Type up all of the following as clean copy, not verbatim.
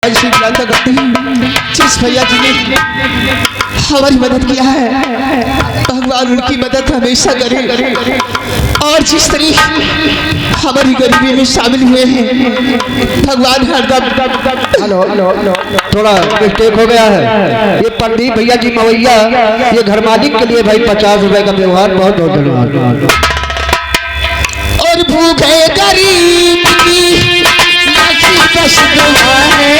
ऐसी प्रार्थना करते हैं जिस भैया जी ने हमारी मदद किया है भगवान उनकी मदद हमेशा करे और जिस तरीके हमारी गरीबी में शामिल हुए हैं भगवान हरदम। हेलो थोड़ा मिस्टेक हो गया है। ये पंडित भैया जी मवैया ये घर मालिक के लिए भाई 50 रुपए का व्यवहार बहुत बहुत धन्यवाद। और भूखे गरीब की बस दुआ है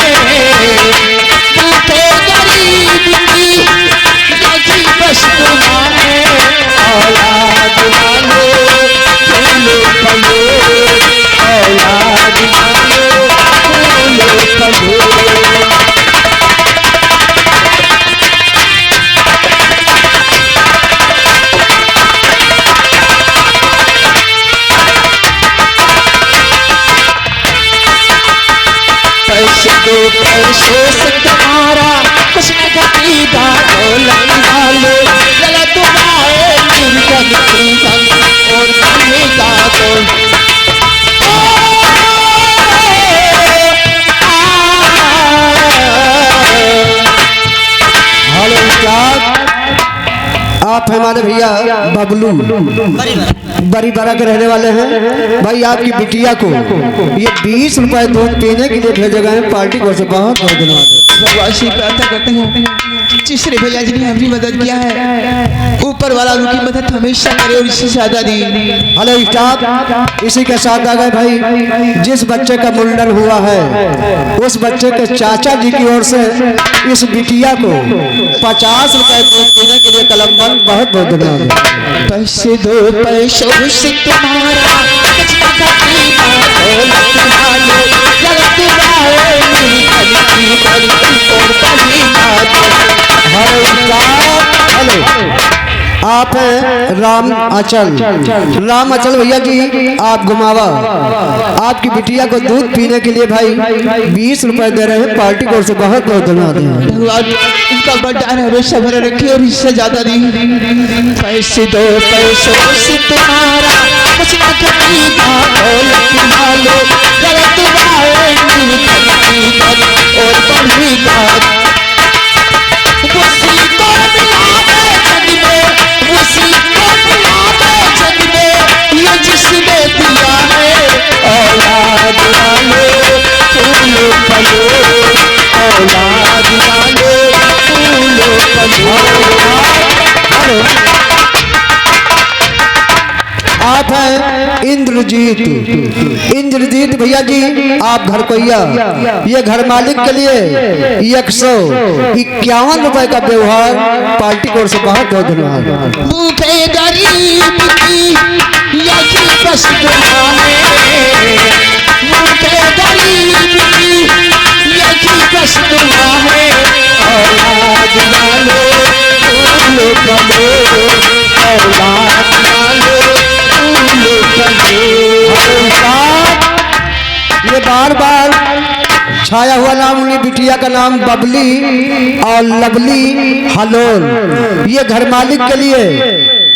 भूखे गरीब की बस दुआ है औलाद मांगो फूलो फलो औलाद मांगो फूलो फलो। पैसे दो पैसों से तुम्हारा कुछ न घटीदा दौलत वालो गलत उड़ाए निर्गन निर्गन और मिलेगा तो हेलो आप हमारे भैया बबलू बड़ी बड़ा के रहने वाले हैं भाई। आपकी बिटिया को ये 20 रुपए दूध पीने के लिए भेजे गए हैं पार्टी को से बहुत बहुत धन्यवाद। भगवान से प्रार्थना करते हैं जिसने भैया जी ने हमारी मदद किया है ऊपर वाला उनकी मदद हमेशा करे और इससे ज्यादा दी। हेलो स्टाफ इसी के साथ आ गए भाई जिस बच्चे का मुंडन हुआ है उस बच्चे के चाचा जी की ओर से इस बिटिया को 50 रुपए दूध पीने के लिए कलमबंद बहुत बहुत धन्यवाद। पैसे दो पैसों से तुम्हारा कुछ न घटीदा दौलत वालो गलत उड़ाए निर्गन निर्गन और मिलेगा तो। हेलो आप हैं राम अचल भैया जी आप घुमावा आपकी बिटिया को दूध पीने के लिए भाई 20 रुपए दे रहे हैं पार्टी को से बहुत बहुत धन्यवाद। भगवान उनका भंडार हमेशा भरा रखे और इससे ज्यादा दी। पैसे दो पैसों से तुम्हारा कुछ न घटीदा दौलत वालो गलत उड़ाए निर्गन निर्गन और बढ़ेगा। उसी को मिला दे जग में उसी को मिला दे जग में ये जिसने दिया है औलाद वालो फूलो फलो औलाद वालो फूलो फलो। आप हैं इंद्रजीत भैया जी आप घर कोइया ये घर मालिक के लिए 151 रुपए का व्यवहार पार्टी को से बहुत बहुत धन्यवाद। भूखे गरीब की यही बस दुआ है भूखे गरीब की यही बस दुआ है औलाद वालो फूलो फलो औलाद वालो फूलो फलो। ये बार बार छाया हुआ नाम उन्हीं बिटिया का नाम बबली और लवली हलोल ये घर मालिक के लिए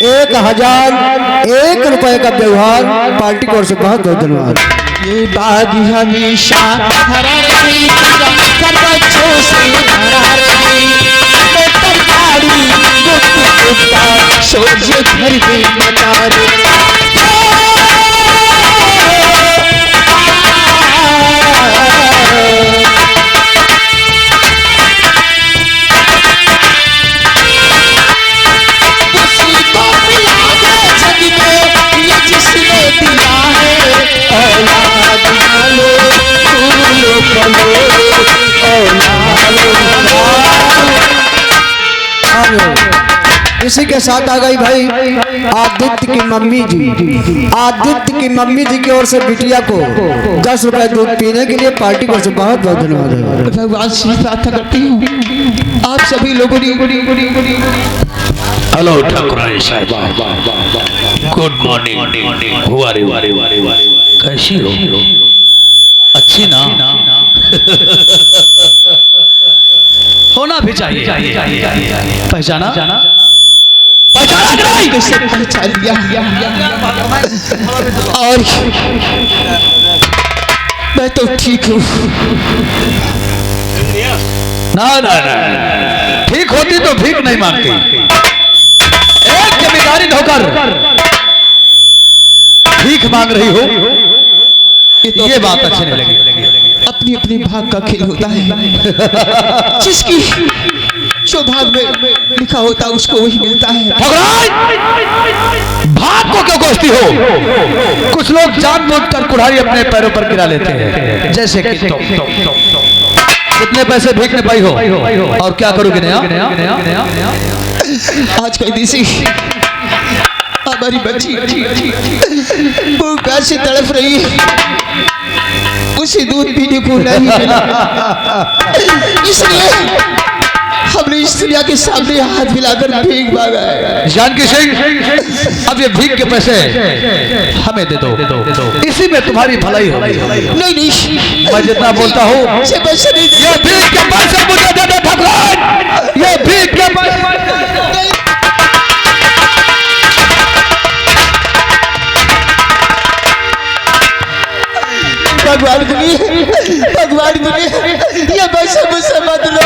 1001 रुपए का व्यवहार पार्टी को से बहुत बहुत धन्यवाद। ये बात हमेशा हरा रही कर बच्चों से हरा रही तरकारी गुप्ता सोचे घर में बता दे। इसी के साथ आ गई भाई आदित्य की मम्मी जी की ओर से बिटिया को 10 रुपए दूध पीने के लिए पार्टी को से बहुत बहुत धन्यवाद। भगवान से प्रार्थना करती हूँ आप सभी लोगों ने। हेलो ठाकुरानी साहब गुड मॉर्निंग कैसी हो अच्छी ना होना भी चाहिए पहचाना कैसे पहचान लिया और मैं तो ठीक हूँ ना ना ना, ठीक होती तो भीख नहीं मांगती। एक जमींदारी नौकर भीख मांग रही हो, ये बात अच्छी नहीं लगी। अपनी अपनी भाग का खेल होता है, जिसकी जो भाग में लिखा होता है उसको वही मिलता है। भाग को क्यों कोसती हो? कुछ लोग जानबूझकर कुल्हाड़ी अपने पैरों पर गिरा लेते हैं, जैसे कि तुम। कितने पैसे भीख ने पाई हो और क्या करोगे? नया आज कई दिसी हमारी बच्ची भूख प्यास से तड़प रही है, उसे दूध पीने को नहीं मिला, इसलिए हमने इस दुनिया के सामने हाथ मिलाकर भीख मांगा है। जानकी सिंह, अब ये भीख के पैसे हमें दे दो, इसी में तुम्हारी भलाई होगी। नहीं नहीं, मैं जितना बोलता हूँ ये पैसे नहीं, ये भीख के पैसे मुझे दे दो भगवान, ये भीख के पैसे। भगवान के लिए, भगवान के लिए ये पैसे मुझसे मत लो।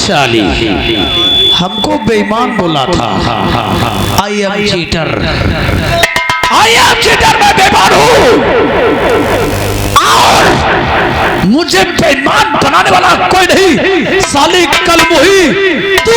साली हमको बेईमान बोला था। I am cheater, I am cheater, मैं बेईमान हूँ और मुझे बेईमान बनाने वाला कोई नहीं। साली कल मुही तू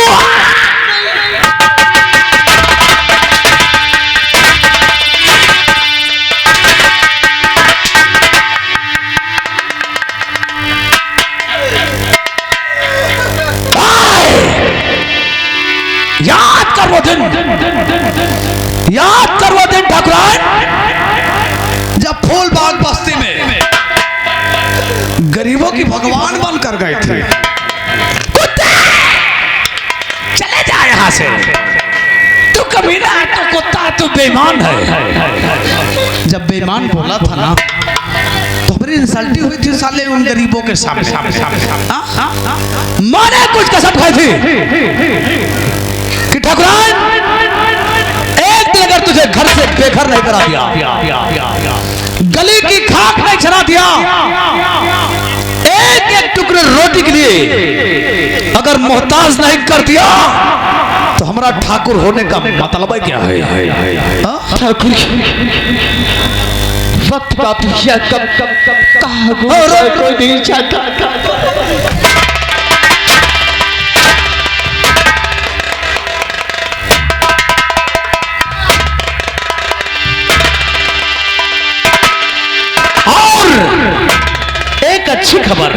याद कर वो दिन, याद कर वो दिन ठाकुरान, जब फूलबाग बस्ती में गरीबों की भगवान बनकर गए थे। कुत्ते चले जा यहाँ से, तू कमीना है, तू कुत्ता, तू बेईमान है। जब बेईमान बोला था ना तो हमारी इंसल्टी हुई थी साले उन गरीबों के सामने। माने कुछ कसम खाई थी कि ठाकुरान एक दिन अगर तुझे घर से बेघर नहीं करा दिया, गली की खाक नहीं छना दिया, एक एक टुकड़े रोटी के लिए अगर मोहताज नहीं कर दिया, तो हमारा ठाकुर होने का मतलब क्या है? ठाकुर वक्त का पीछा कब कहाँ कोई नहीं चाहता। एक अच्छी खबर,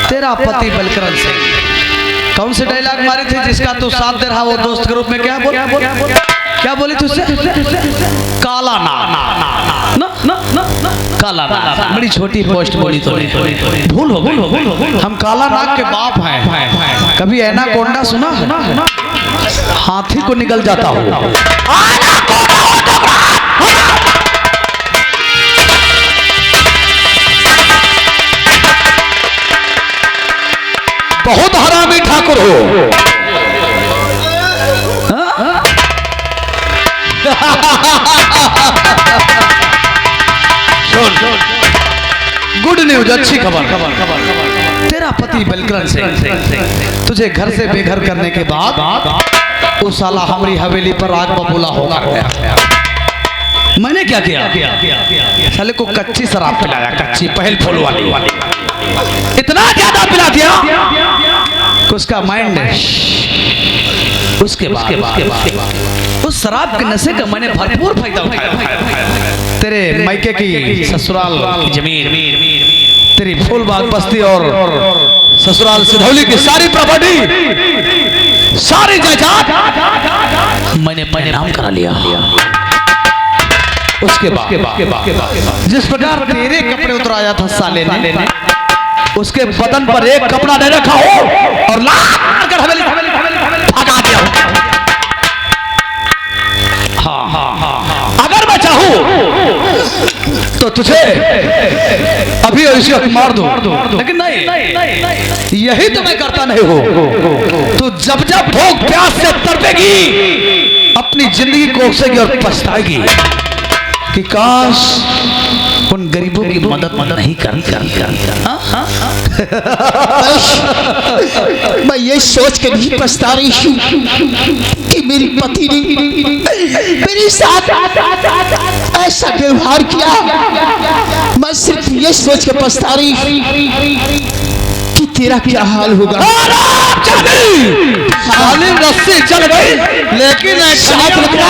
तेरा पति बलकरण सिंह कौन से डायलॉग मारी थी जिसका तू साथ दे रहा, वो दोस्त के रूप में क्या क्या बोली थी उससे? काला ना ना ना ना काला ना, बड़ी छोटी पोस्ट बोली तो भूल हो गई। हम काला नाग के बाप हैं। कभी एनाकोंडा सुना है? हाथी को निकल जाता हूँ। बहुत हरामी ठाकुर हो। गुड न्यूज, अच्छी खबर, तेरा पति बलकरण सिंह तुझे घर से बेघर करने के बाद उस साला हमारी हवेली पर आग बबूला होकर गया। मैंने क्या किया? साले को कच्ची शराब पिलाया, कच्ची पहल फूल वाली। इतना ज्यादा पिला दिया कि उसका माइंड उसके बाद उस शराब के नशे का मैंने भरपूर फायदा उठाया। तेरे मायके की ससुराल की जमीन, तेरी फूलबाग बस्ती और ससुराल सिधौली की सारी प्रॉपर्टी, सारी जायदाद मैंने नाम करा लिया। उसके बाद जिस प्रकार तेरे कपड़े उतराया था साले ने, उसके बदन पर एक कपड़ा नहीं रखा हो और लाकर हवेली भगा दिया। हाँ, अब तुझे अभी ऐसे मार दो, लेकिन नहीं, यही तो मैं करता नहीं हूं। तो जब जब भूख प्यास से तड़पेगी अपनी जिंदगी कोसेगी और पछताएगी कि काश उन गरीबों की मदद नहीं कर। मैं ये सोच कर नहीं पछता रही हूँ कि मेरी पति ने मेरे साथ ऐसा व्यवहार किया। मैं सिर्फ ये सोच कर पछता रही हूँ कि तेरा क्या हाल होगा। रस्सी चल गई, लेकिन साथ रखना।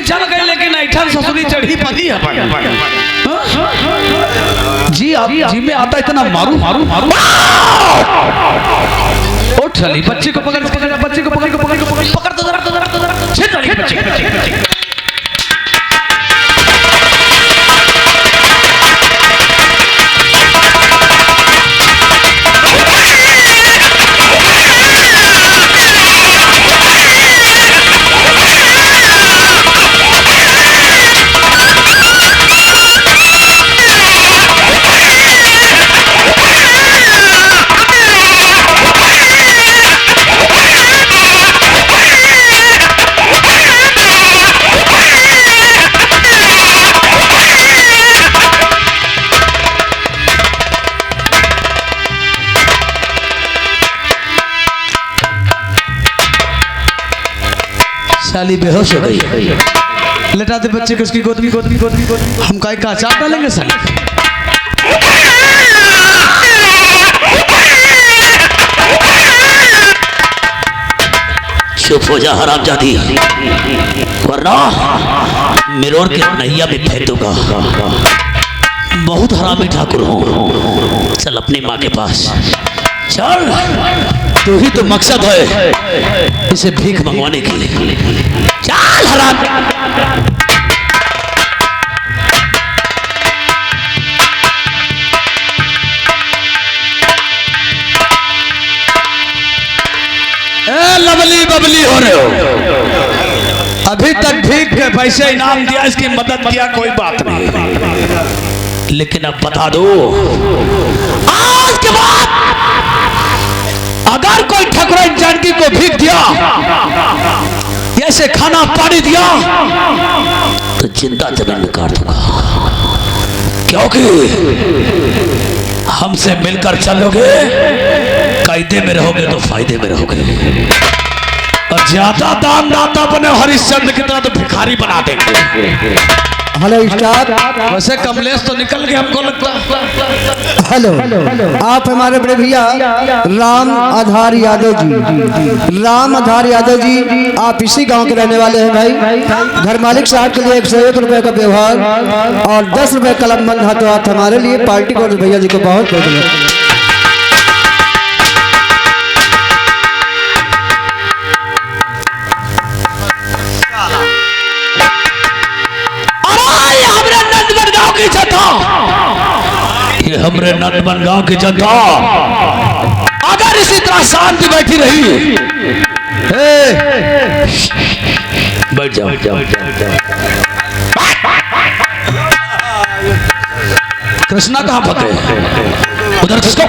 चल गए, लेकिन ऐठन ससुरी चढ़ी पड़ी है। जी आप जी में आता इतना मारू मारू मारू। उठ चली, बच्ची को पकड़, बच्ची को पकड़, पकड़ तो जरा छे चली बच्ची। साली बेहोश हो गई। लेटा दे बच्चे को उसकी गोद में। हम काय का अचार डालेंगे साली। चुप हो जा हरामजादी, वरना मिरोर के नैया में फेंक दूंगा। बहुत हरामी ठाकुर हूँ। चल अपनी माँ के पास चल, तू ही तो मकसद है इसे भीख मंगवाने के लिए। चल हराम। लवली बबली हो रहे हो, अभी तक भीख के पैसे इनाम दिया, इसकी मदद किया, कोई बात नहीं। लेकिन अब बता दो, आज के बाद अगर कोई ठाकुर जानकी को भीख दिया, ऐसे खाना पानी दिया, तो जिंदा जमीन में काट दूंगा। क्योंकि हमसे मिलकर चलोगे, कायदे में रहोगे तो फायदे में रहोगे। और ज्यादा दान दाता बने हरिश्चंद्र की तरह तो भिखारी बना देंगे। हेलो स्टार, वैसे कमलेश तो निकल गए हमको लगता। हेलो, आप हमारे बड़े भैया राम आधार यादव जी, राम आधार यादव जी, आप इसी गांव के रहने वाले हैं भाई। घर मालिक साहब के लिए 101 रुपए का व्यवहार और 10 रुपए कलम बंद हाथों हाथ हमारे लिए पार्टी को भैया जी को बहुत बहुत धन्यवाद। ये हमरे नंदवन गांव की जनता अगर इसी तरह शांति बैठी रही, बैठ जाओ। कृष्णा कहाँ पकड़े उधर किसको?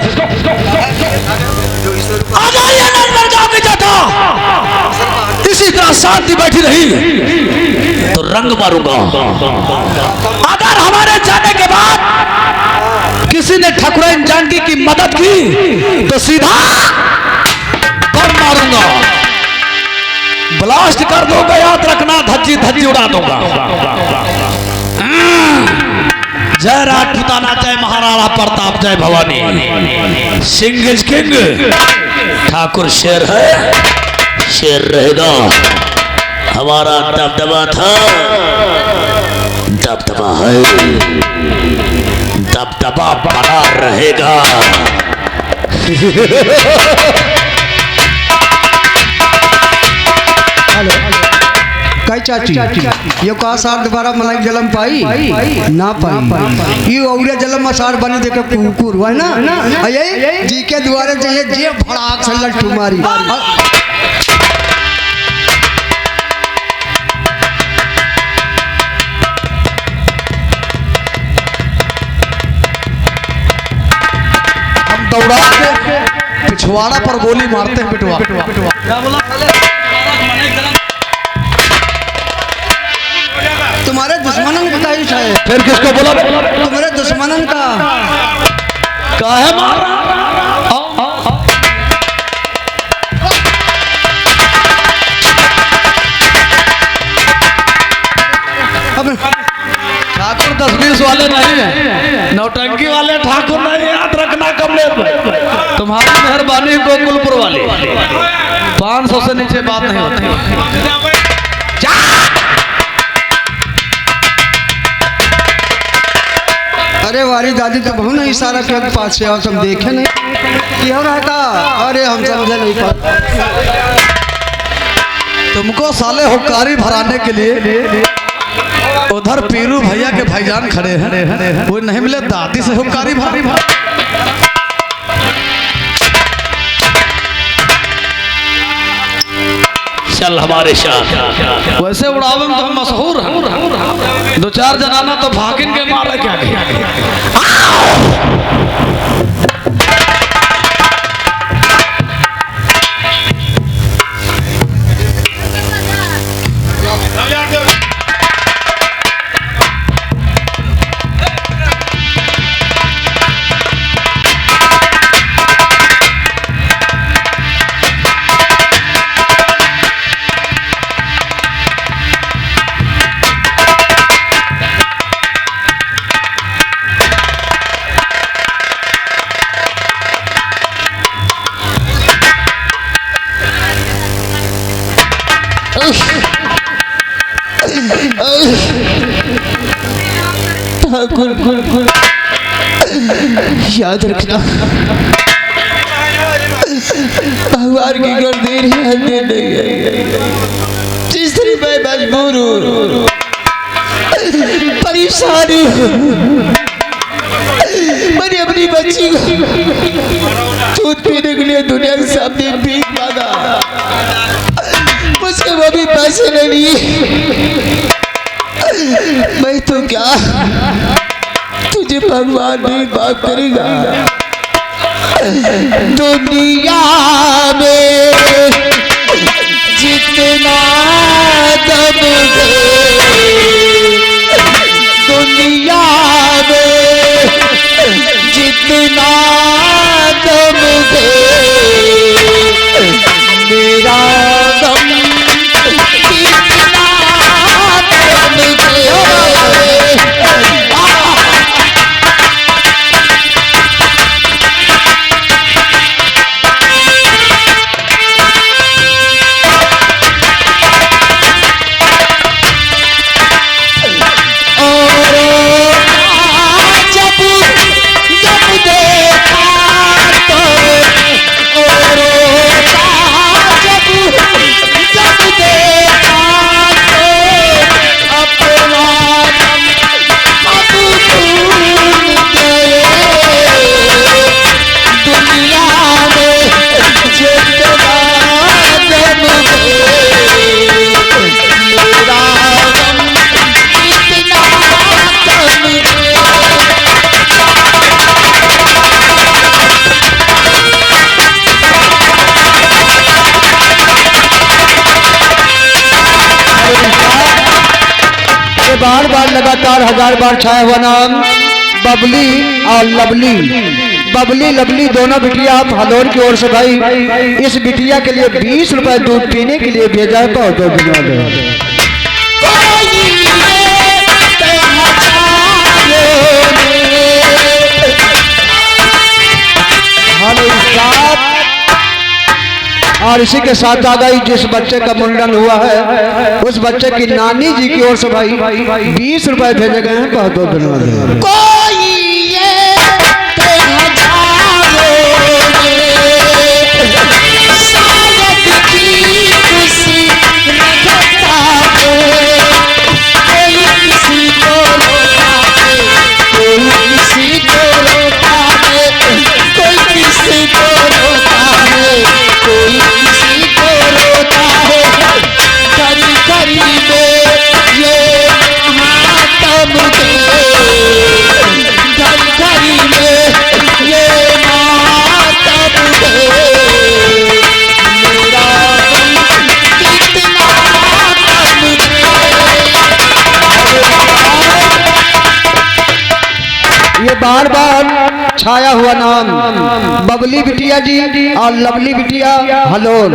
अगर ये नंदवन गांव की जनता इसी तरह शांति बैठी रही तो रंग मारूंगा। अगर हमारे जाने के बाद किसी ने ठाकुर जानकी की मदद की तो सीधा बम मारूंगा, ब्लास्ट कर दूंगा। याद रखना, धज्जी धज्जी उड़ा दूंगा। जय राजपुताना, जय महाराणा प्रताप, जय भवानी। Singh is king. ठाकुर शेर है, शेर रहेगा। हमारा दबदबा था, दबदबा है, दबदबा बना रहेगा। हेलो। कई चाची यो का सार दोबारा मलाई जलम पाई ना पाई ये औरे जलम असार बने देखे कुकुर है ना ये जी के द्वारे चाहिए जे भड़ाक से लट्टू मारी दौड़ा के पिछवाड़ा पर गोली मारते हैं पिटवा क्या बोला तुम्हारे दुश्मनन का ही है फिर किसको बोला तुम्हारे दुश्मनन का काहे मारा ठाकुर 10-20 वाले नहीं है नौटंकी वाले ठाकुर नहीं याद रखना कमले तुम्हारी मेहरबानी गोकुलपुर वाले 500 से नीचे बात नहीं होती अरे वारी दादी तो बहु नहीं इशारा के पास से और तुम देखे नहीं कि हो रहा था अरे हम समझे नहीं पा तुमको साले हुक्कारी भराने के लिए उधर पीरू भैया के भाईजान खड़े हैं वो नहीं मिले दादी से हुक्कारी भारी भर चल हमारे साथ वैसे उड़ावन तो हम मशहूर हैं 2-4 जनाना तो भागिन के मारे क्या ठाकुर याद रखना भगवान की गर्दी रहने नहीं है जिस तरह मैं मजबूर हूँ परेशान हूँ मैंने अपनी बच्ची को दूध पीने के लिए दुनिया के सामने भीख मांगा मुझसे वो भी पैसे नहीं लिए मैं तो क्या तुझे भगवान नहीं माफ करेगा दुनिया में जितना दम है दुनिया में जितना दम है मेरा दम बार बार लगातार 1000 बार छाया हुआ नाम बबली और लवली बबली लवली दोनों बिटिया आप हलोर की ओर से भाई इस बिटिया के लिए 20 रुपए दूध पीने के लिए भेजा है तो 2 दिन में और इसी के साथ आ गई जिस बच्चे का मुंडन हुआ है उस बच्चे की नानी जी की ओर से भाई 20 रुपए भेजे गए हैं बहुत बहुत धन्यवाद शायद की खुशी ये बार बार छाया हुआ नाम बबली बिटिया जी और लवली बिटिया हलोल,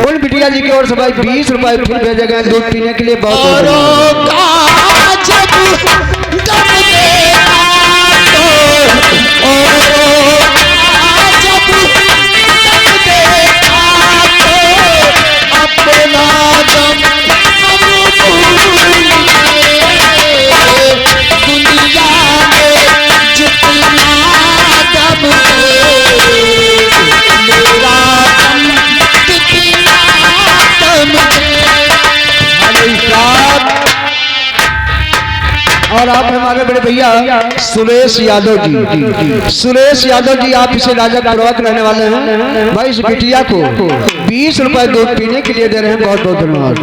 उन बिटिया जी की ओर से भाई 20 रुपए फिर भेजे गए दूध पीने के लिए। बहुत और आप हमारे बड़े भैया सुरेश यादव जी, सुरेश यादव जी आप इसे राजा प्रवक रहने वाले हैं भाई। इस बिटिया को 20 रुपए दूध पीने के लिए दे रहे हैं। बहुत बहुत धन्यवाद।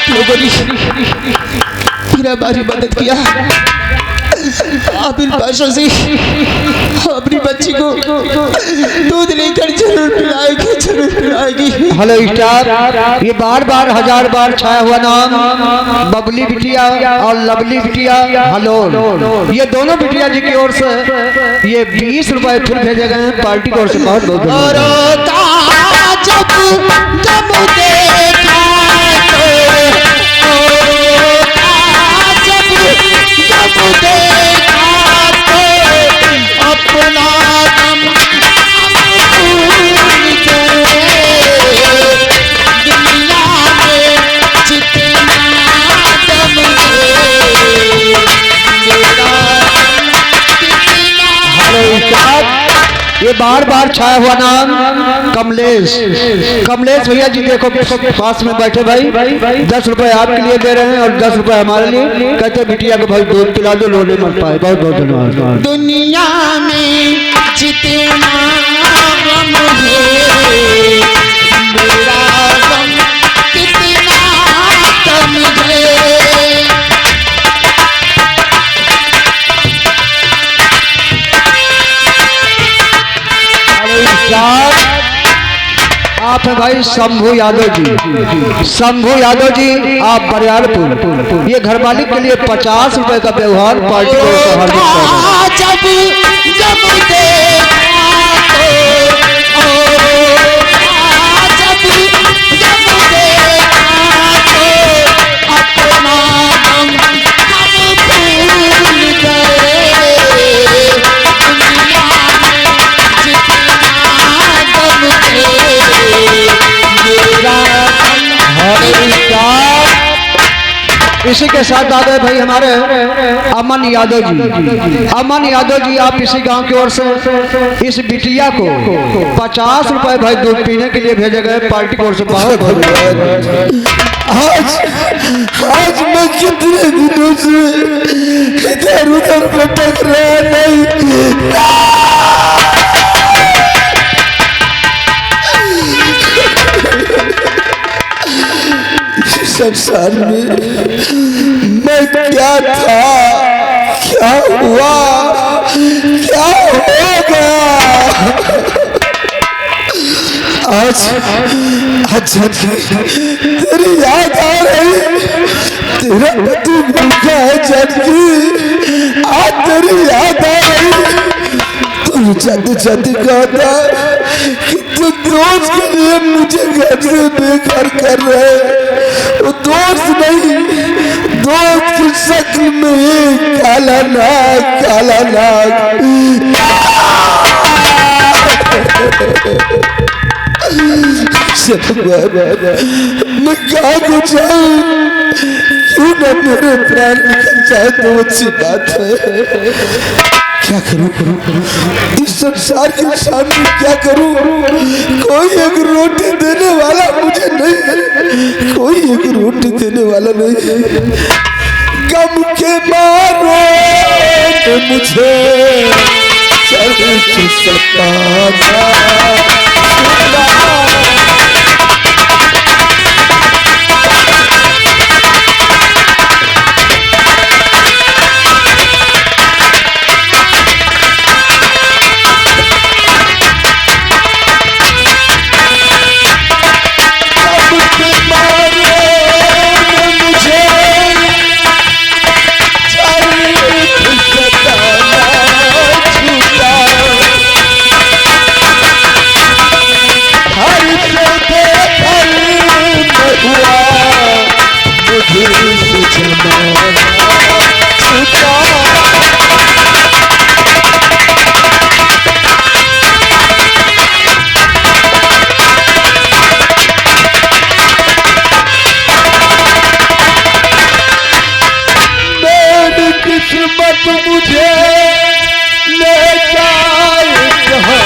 लोगों ने मेरा बारी मदद किया। आप इन पैसों से अपनी बच्ची को दूध लेकर जरूर पिलाएगी, जरूर पिलाएगी। हेलो स्टार, ये बार बार 1000 बार छाया हुआ नाम बबली बिटिया और लवली बिटिया हलोल, ये दोनों बिटिया जी की ओर से ये 20 रुपए फिर भेजे गए हैं पार्टी की ओर से। बहुत बहुत ये बार बार छाया हुआ नाम कमलेश, कमलेश भैया जी देखो पास में बैठे भाई। 10 रुपए आपके लिए दे रहे हैं और 10 रुपए हमारे लिए। कहते बिटिया को भाई दूध पिला दो, लोने मत पाए। बहुत बहुत धन्यवाद। दुनिया में जितना गम है मेरा गम कितना कम है। आप है भाई शंभू यादव जी, शंभू यादव जी आप बरियारपुर, ये घर मालिक के लिए 50 रुपए का व्यवहार पार्टी को इसी के साथ आ गए भाई हमारे अमन यादव जी। अमन यादव जी आप इसी गांव की ओर से इस बिटिया को 50 रुपए भाई दूध पीने के लिए भेजे गए पार्टी की ओर से। बहुत आज मैं कितने दिनों से इधर उधर भटक रहा नहीं। संसार में मैं क्या था, क्या हुआ, क्या हो गया। आज तेरी याद आ रही, तेरा पति भूखा है जानकी। आज तेरी याद आ रही, तू जाते जाते कहता कि तू दोस्त के लिए मुझे घर से बेघर कर रहे। वो दोस्त नहीं, दोस्त की शक्ल में एक काला नाग, काला नाग। मैं कहाँ को जाऊँ, क्यों न मेरे प्राण निकल जाए तो अच्छी बात है। क्या करूं इस संसार के सामने, क्या करूं। कोई एक रो रोटी देने वाला मुझे नहीं, कोई एक रोटी देने वाला नहीं। गम के मारो मुझे चर्च सताना। मुझे ले जाए जहाँ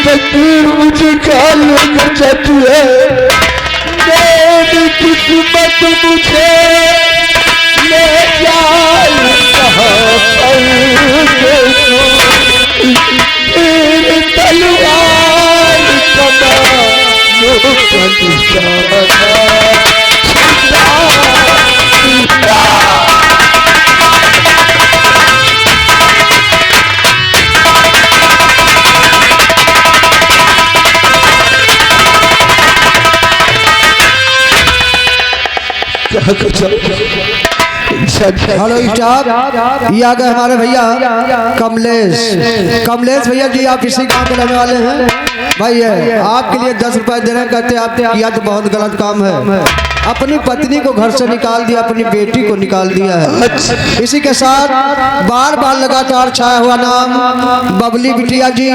तकदीर मुझे खाने को चाहती है। मेरी किस्मत मुझे ले जाए जहाँ तेरी तलवार कमानों का निशाना। हेलो स्टाफ, ये आ गए हमारे भैया कमलेश। कमलेश भैया जी, आप इसी गांव के रहने वाले हैं भाई। आपके लिए 10 रुपए दे रहे हैं, कहते आप किया तो बहुत गलत काम है। अपनी पत्नी को घर से निकाल दिया, अपनी बेटी को निकाल दिया है। इसी के साथ बार बार लगातार छाया हुआ नाम बबली बिटिया जी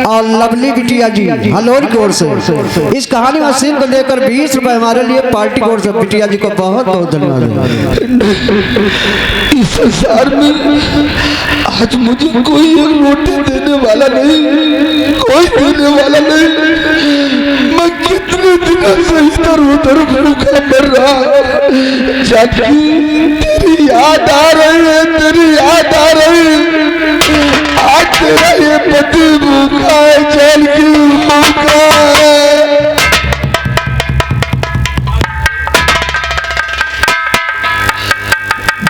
और लवली बिटिया जी हलोर की ओर से इस कहानी मशीन को लेकर 20 रुपए हमारे लिए पार्टी की ओर से बिटिया जी को बहुत बहुत धन्यवाद। इस संसार में आज मुझे कोई एक रोटी देने वाला नहीं, कोई देने वाला नहीं। मैं कितने दिनों से इधर उधर भूखा मर रहा। जाकी तेरी याद आ रही है, तेरी याद आ रही है। आज तेरा ये पति भूखा है, चल क्यों भूखा है।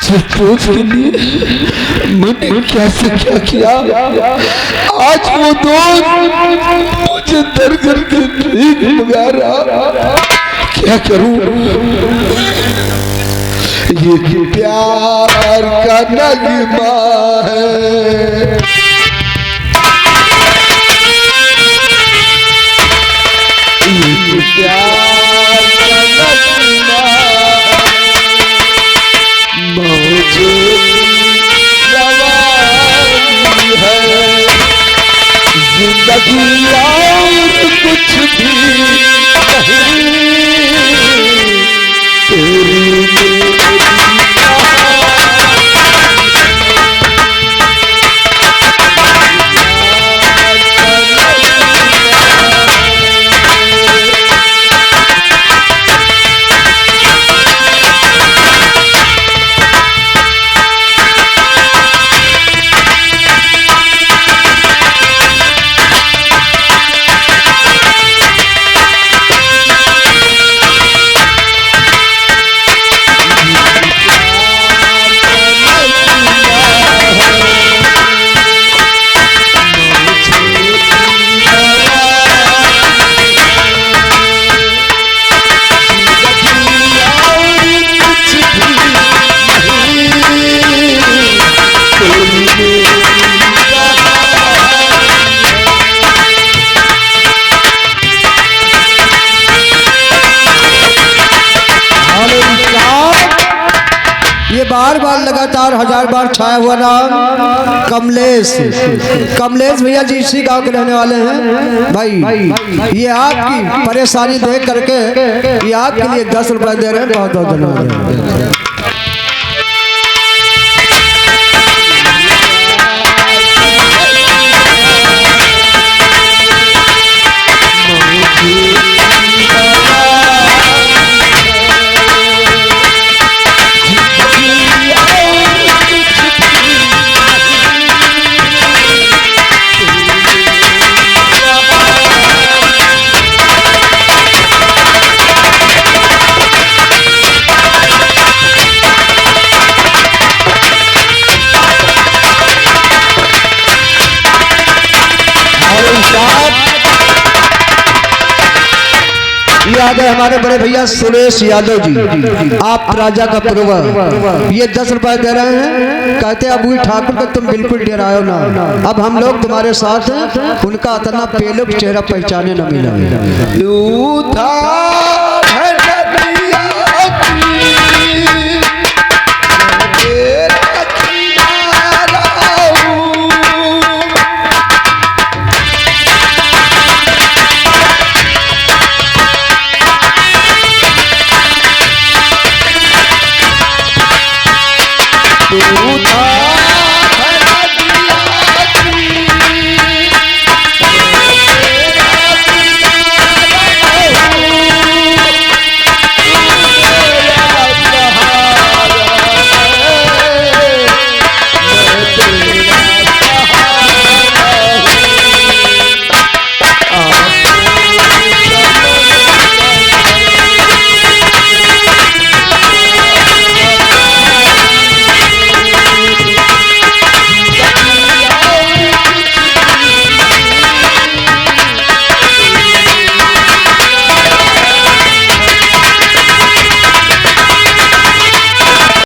जिस के लिए मैंने क्या से क्या किया, आज वो दोस्त मुझे दर करके भीख मंगा रहा। क्या करूं, ये प्यार का नगमा है। ये प्यार का नगमा मुझे रवानी है। जिंदगी और कुछ भी नहीं, तेरी बार बार लगातार 1000 बार छाया हुआ नाम कमलेश। कमलेश भैया जी इसी गांव के रहने वाले हैं भाई। ये आपकी परेशानी देख करके ये आपके लिए 10 रुपए दे रहे हैं, बहुत बहुत धन्यवाद। ये आ गए हमारे बड़े भैया सुरेश यादव जी, आप राजा का पुरवर। ये 10 रुपए दे रहे हैं, कहते हैं अबू ठाकुर का तुम बिल्कुल डराओ ना, अब हम लोग तुम्हारे साथ हैं। उनका इतना पेलो चेहरा पहचाने न मिला।